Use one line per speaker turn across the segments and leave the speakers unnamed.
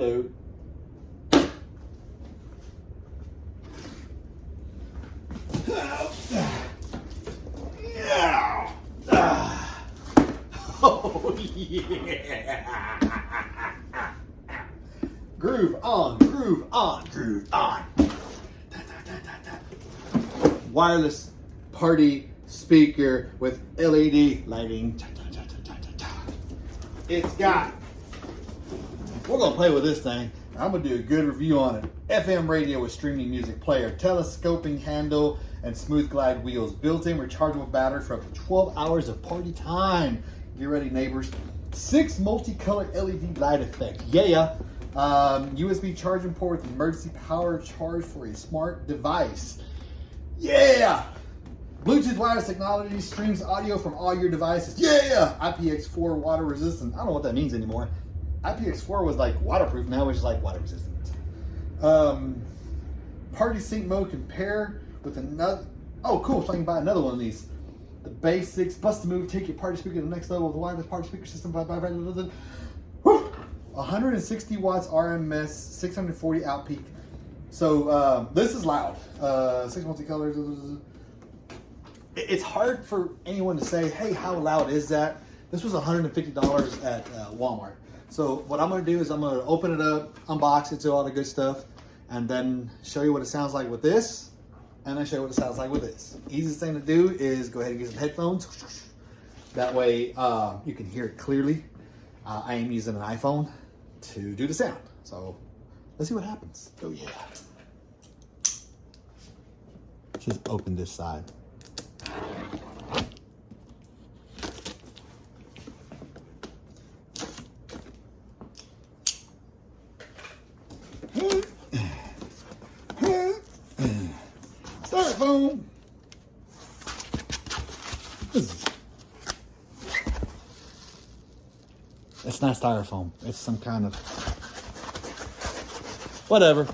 load. Oh yeah! Groove on, groove on, groove on. Wireless party speaker with LED lighting. It's got. We're gonna play with this thing. I'm gonna do a good review on it. FM radio with streaming music player, telescoping handle, and smooth glide wheels. Built-in rechargeable battery for up to 12 hours of party time. Get ready, neighbors. 6 multicolored LED light effect. Yeah. USB charging port with emergency power charge for a smart device. Yeah. Bluetooth wireless technology streams audio from all your devices. Yeah. IPX4 water resistant. I don't know what that means anymore. IPX4 was like waterproof. Now it's just like water resistant. Party sync mode can pair with another. Oh, cool. So I can buy another one of these. The basics. Bust a move. Take your party speaker to the next level with a wireless party speaker system. 160 watts RMS, 640 out peak. So this is loud. 6 multicolors. It's hard for anyone to say, hey, how loud is that? This was $150 at Walmart. So what I'm going to do is I'm going to open it up, unbox it, do all the good stuff, and then show you what it sounds like with this, and then show you what it sounds like with this. Easiest thing to do is go ahead and get some headphones. That way you can hear it clearly. I am using an iPhone to do the sound. So let's see what happens. Oh yeah. Just open this side. Styrofoam. It's not styrofoam. It's some kind of whatever.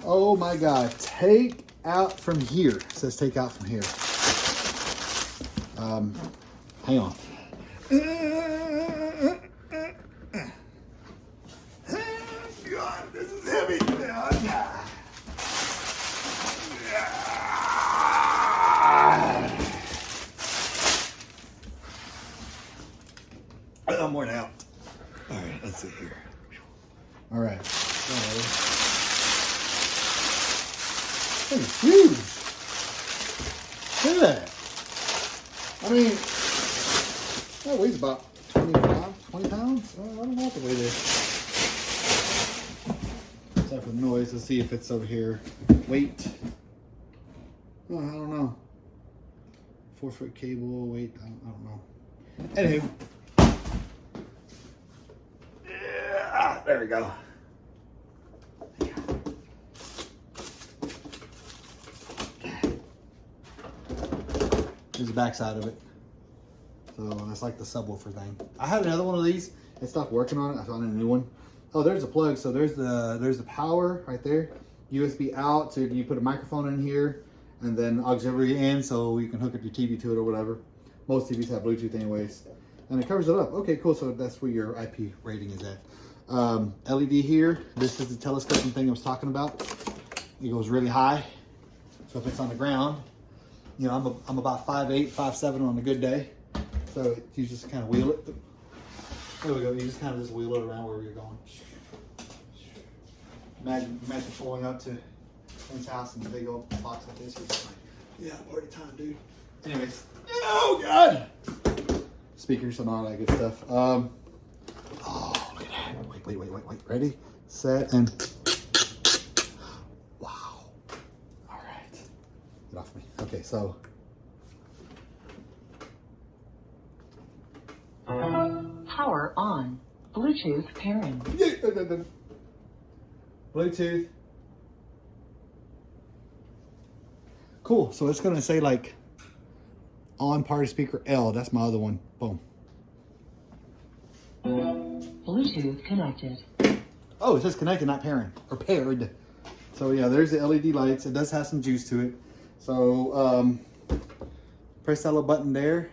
Oh my God. Take out from here. It says take out from here. Hang on. God, this is heavy. I'm worn out. All right, let's see here. All right. It's huge. Look at that. I mean, that weighs about 20 pounds. I don't know what the weight is. Except for the noise. Let's see if it's over here. Weight. Oh, I don't know. 4-foot cable. Weight. I don't know. Anywho. Yeah, there we go. Here's the back side of it. So that's like the subwoofer thing. I had another one of these. It stopped working on it. I found a new one. Oh, there's a plug. So there's the power right there. USB out. So you put a microphone in here, and then auxiliary in, so you can hook up your TV to it or whatever. Most TVs have Bluetooth anyways, and it covers it up. Okay, cool. So that's where your IP rating is at. LED here. This is the telescoping thing I was talking about. It goes really high. So if it's on the ground, you know, I'm about 5'8", 5'7" on a good day. So you just kind of wheel it. There we go. You just kind of wheel it around wherever you're going. Imagine pulling up to Clint's house and a big old box like this. You're just like, yeah, party time, dude. Anyways, oh God. Speakers and all that good stuff. Oh, look at that. Wait. Ready, set, and wow. All right. Get off me. Okay, so.
Power on. Bluetooth pairing.
Bluetooth. Cool. So it's going to say like on party speaker L. That's my other one. Boom.
Bluetooth connected.
Oh, it says connected, not pairing. Or paired. So yeah, there's the LED lights. It does have some juice to it. So press that little button there.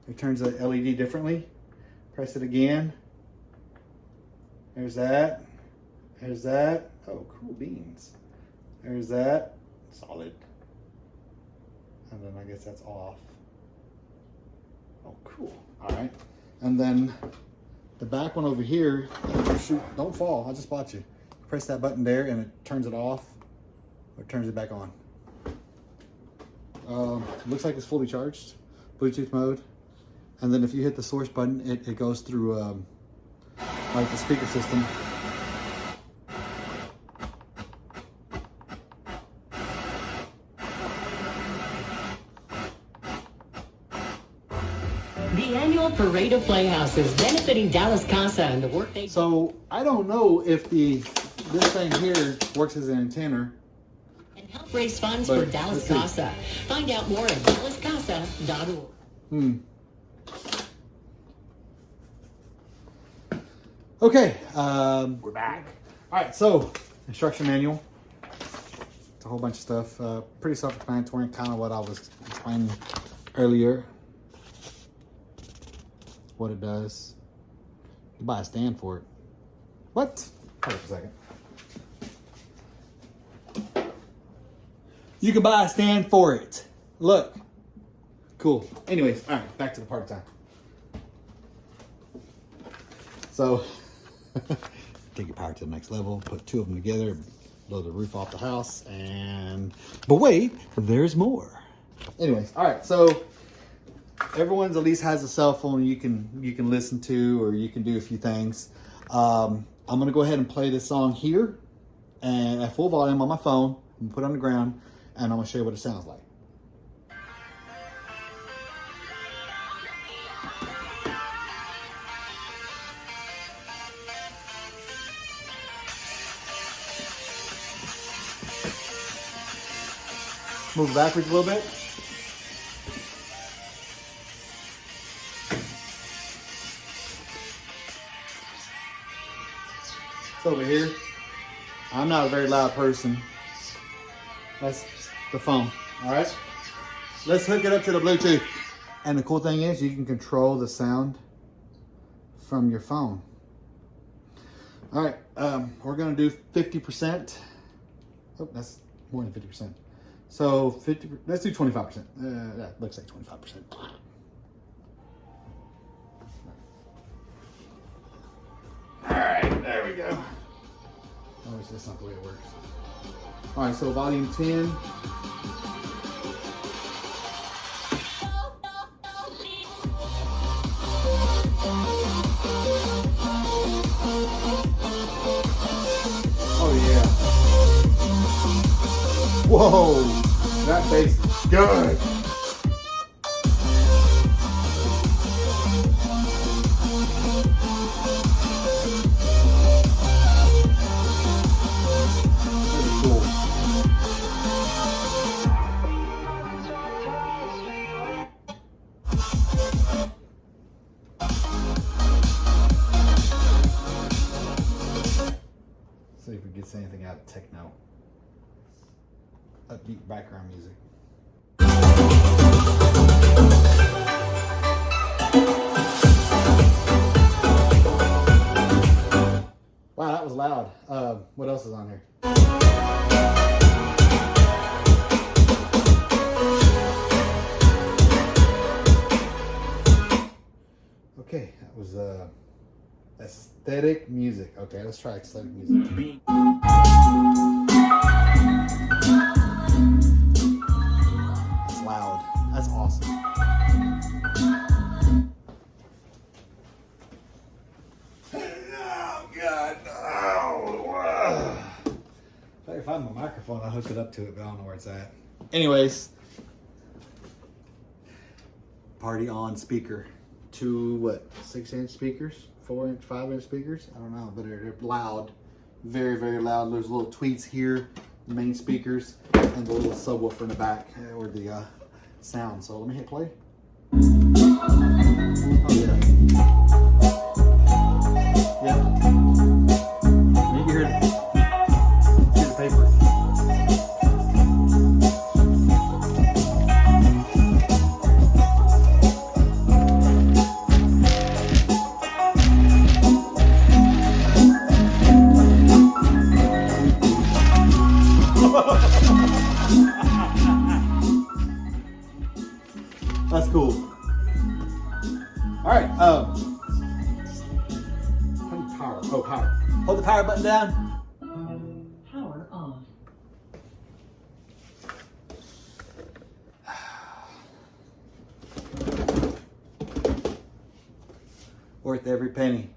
It turns the LED differently. Press it again. There's that. There's that. Oh, cool beans. There's that. Solid. And then I guess that's off. Oh, cool. All right. And then the back one over here, shoot, don't fall. I just bought you. Press that button there and it turns it off or turns it back on. Looks like it's fully charged, Bluetooth mode. And then if you hit the source button, it goes through like the speaker system.
The annual Parade of Playhouses benefiting Dallas Casa and the work they...
So I don't know if this thing here works as an antenna.
And help raise funds
But
for Dallas
let's see.
Casa. Find out more at dallascasa.org.
Okay, we're back. All right, so instruction manual. It's a whole bunch of stuff. Pretty self-explanatory, kind of what I was explaining earlier. What it does. You buy a stand for it. What? Hold up a second. You can buy a stand for it. Look. Cool. Anyways, all right, back to the party time. So, take your power to the next level, put two of them together, blow the roof off the house, but wait, there's more. Anyways, all right, so everyone's at least has a cell phone you can listen to, or you can do a few things. I'm gonna go ahead and play this song here, and at full volume on my phone. I'm gonna put it on the ground, and I'm gonna show you what it sounds like. Move backwards a little bit. It's over here. I'm not a very loud person. That's the phone. All right. Let's hook it up to the Bluetooth. And the cool thing is you can control the sound from your phone. All right. We're going to do 50%. Oh, that's more than 50%. So 50, let's do 25%. That looks like 25%. All right, there we go. Oh, that's not the way it works. All right, so volume 10. Oh yeah. Whoa, that bass is good. Really cool. See if we get anything out of techno. Upbeat background music. Wow, that was loud. What else is on here? Okay, that was aesthetic music. Okay, let's try aesthetic music. It's loud. That's awesome. Oh God! Oh. If I can find my microphone, I'll hook it up to it, but I don't know where it's at. Anyways, party on speaker. Two 6-inch speakers, 4-inch, 5-inch speakers. I don't know, but they're loud, very, very loud. There's little tweets here, the main speakers, and the little subwoofer in the back, or the sound. So let me hit play. Oh yeah, yeah. You can hear it. See the paper. right. Power. Oh, power. Hold the power button down.
Power on.
Worth every penny.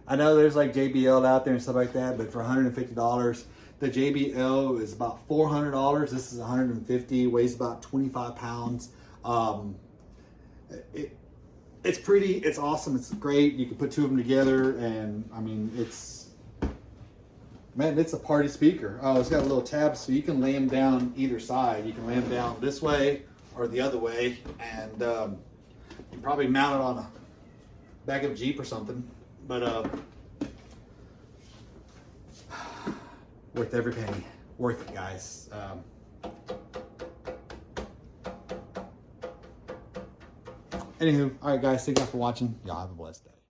I know there's like JBL out there and stuff like that, but for $150, the JBL is about $400. This is $150, weighs about 25 pounds. It's pretty, it's awesome, it's great. You can put two of them together, and I mean, it's a party speaker. Oh, it's got a little tab, so you can lay them down either side. You can lay them down this way or the other way, and you probably mount it on a back of a Jeep or something. But worth every penny. Worth it, guys. Anywho, all right, guys, thank you for watching. Y'all have a blessed day.